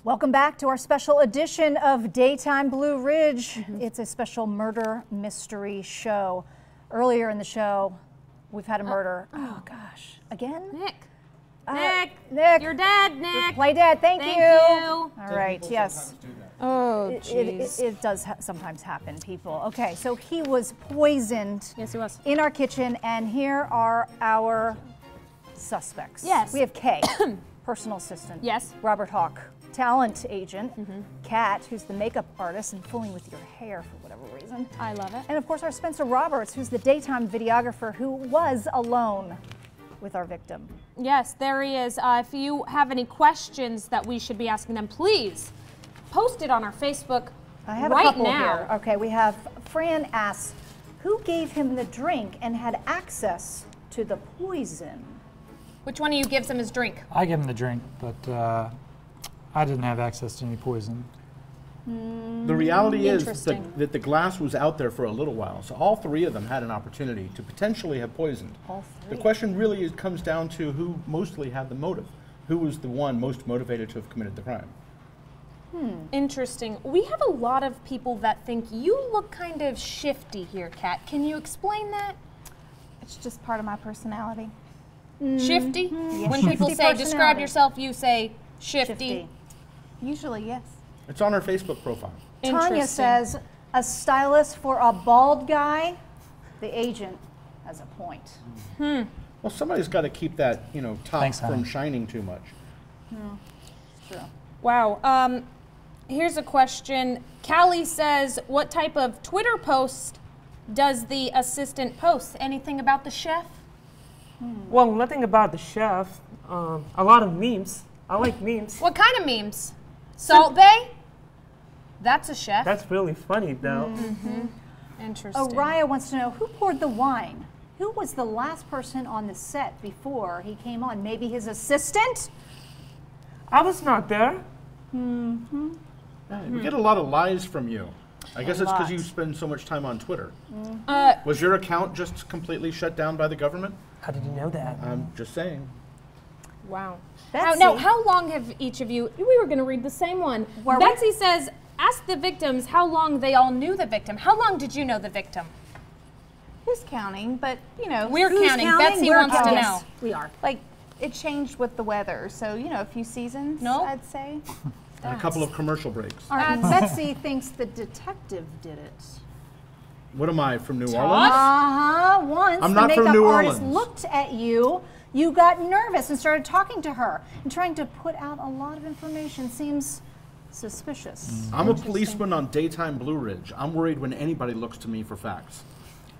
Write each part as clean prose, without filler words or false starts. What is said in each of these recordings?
Welcome back to our special edition of Daytime Blue Ridge. It's a special murder mystery show. Earlier in the show, we've had a murder. Oh gosh, again? Nick, you're dead, Nick. Play dead, thank you. All right, yes. Oh, jeez. It does sometimes happen, people. Okay, so he was poisoned. Yes, he was. In our kitchen, and here are our suspects. Yes. We have Kay, personal assistant. Yes. Robert Hawk, talent agent. Kat, who's the makeup artist and fooling with your hair for whatever reason. I love it. And of course our Spencer Roberts, who's the daytime videographer who was alone with our victim. Yes, there he is. If you have any questions that we should be asking them, please post it on our Facebook I have right a couple now. here. Okay, we have Fran asks, who gave him the drink and had access to the poison? Which one of you gives him his drink? I gave him the drink, but I didn't have access to any poison. The reality is Interesting. that the glass was out there for a little while, so all three of them had an opportunity to potentially have poisoned. All The three. question really comes down to who mostly had the motive. Who was the one most motivated to have committed the crime? Interesting. We have a lot of people that think you look kind of shifty here, Kat. Can you explain that? It's just part of my personality. Shifty? When Shifty people say, describe personality. yourself, you say shifty. Shifty. Usually, yes. It's on our Facebook profile. Tanya Interesting. says, a stylist for a bald guy? The agent has a point. Well, somebody's got to keep that, top Thanks, from honey. shining too much. True. Wow. Here's a question. Callie says, what type of Twitter post does the assistant post? Anything about the chef? Well, nothing about the chef. A lot of memes. I like memes. What kind of memes? Salt Bay? That's a chef. That's really funny, though. Interesting. Oriah wants to know, who poured the wine? Who was the last person on the set before he came on? Maybe his assistant? I was not there. We get a lot of lies from you. I guess it's because you spend so much time on Twitter. Was your account just completely shut down by the government? How did you know that? I'm just saying. Wow. Betsy. Now, how long have each of you, we were going to read the same one. Were we? Betsy says, ask the victims how long they all knew the victim. How long did you know the victim? Who's counting? But, We're Who's counting. counting? Betsy We're wants to counting. know. We are. like, it changed with the weather. So, a few seasons, No. I'd say. And a couple of commercial breaks. All right, Betsy thinks the detective did it. What am I, from New Todd? Orleans? Once I'm the not from makeup New artist Orleans. looked at you, you got nervous and started talking to her and trying to put out a lot of information. Seems suspicious. I'm a policeman on Daytime Blue Ridge. I'm worried when anybody looks to me for facts.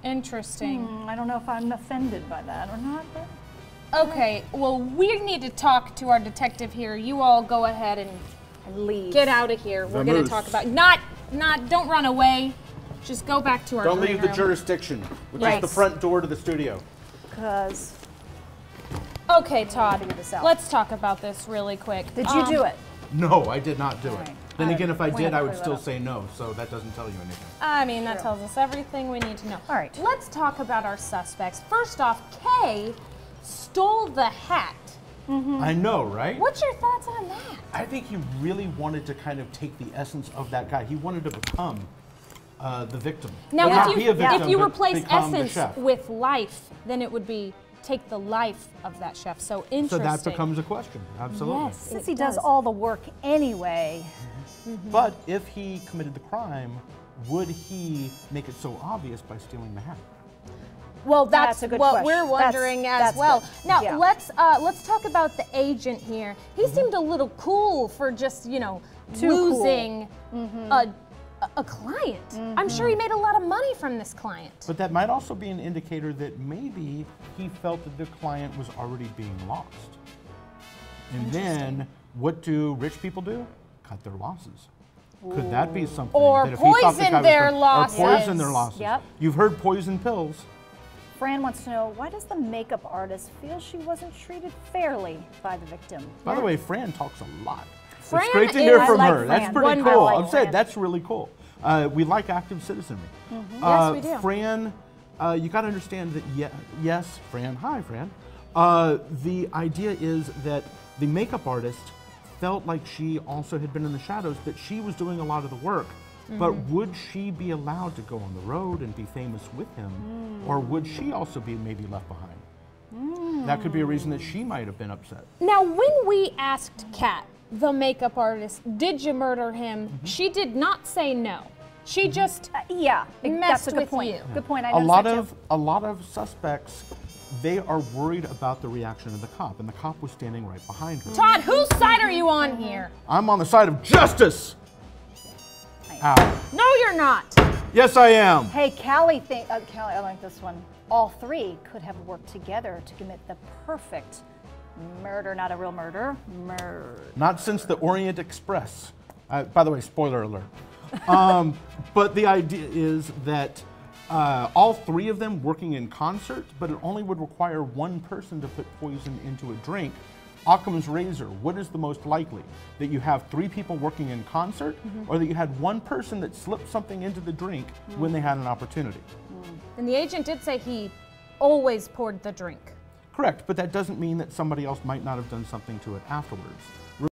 Interesting. I don't know if I'm offended by that or not, but Okay, well, we need to talk to our detective here. You all go ahead and leave. get out of here. We're going Vamoose. to talk about, don't run away. Just go back to our Don't green leave the room. jurisdiction, which Right. is the front door to the studio. Because Okay, Todd, Figure this out. let's talk about this really quick. did you do it? No, I did not do it. right. Then again, if I We did, had to I would clear that still up. say no, so that doesn't tell you anything. I mean, that tells us everything we need to know. All right. Let's talk about our suspects. First off, Kay stole the hat. I know, right? What's your thoughts on that? I think he really wanted to kind of take the essence of that guy. He wanted to become the victim. Now, Not if be you, a victim, if you but replace become the essence chef. with life, then it would be take the life of that chef. So So interesting. that becomes a question, absolutely. Yes, Since it he does does. all the work anyway. But if he committed the crime, would he make it so obvious by stealing the hat? Well, That's that's a good what question. we're wondering That's as well. good. Now, Yeah. let's talk about the agent here. He seemed a little cool for just, Too losing a client. I'm sure he made a lot of money from this client. But that might also be an indicator that maybe he felt that the client was already being lost. And then, what do rich people do? Cut their losses. Could that be something? Or that if he thought the poison guy was their gonna- losses. Or poison their losses. Yep. You've heard poison pills. Fran wants to know, why does the makeup artist feel she wasn't treated fairly by the victim? By the way, Fran talks a lot. Fran It's great to hear is- from I like her. That's Fran. pretty Wonderful. cool. I like I'm saying Fran. that's really cool. We like active citizenry. Yes, we do. Fran, you got to understand that. Yes, Fran. Hi, Fran. The idea is that the makeup artist felt like she also had been in the shadows, that she was doing a lot of the work. But would she be allowed to go on the road and be famous with him? Or would she also be maybe left behind? That could be a reason that she might have been upset. Now, when we asked Kat, the makeup artist, did you murder him? She did not say no. She just Yeah, messed that's a good with point. you. Good point. I A noticed lot that of a lot of suspects, they are worried about the reaction of the cop, and the cop was standing right behind her. Todd, whose side are you on here? I'm on the side of justice. Ow. No, you're not. Yes, I am. Hey, Callie, Callie, I like this one. All three could have worked together to commit the perfect murder, not a real murder. Murder. Not since the Orient Express. By the way, spoiler alert. But the idea is that all three of them working in concert, but it only would require one person to put poison into a drink. Occam's razor, what is the most likely? That you have three people working in concert, or that you had one person that slipped something into the drink when they had an opportunity? And the agent did say he always poured the drink. Correct, but that doesn't mean that somebody else might not have done something to it afterwards.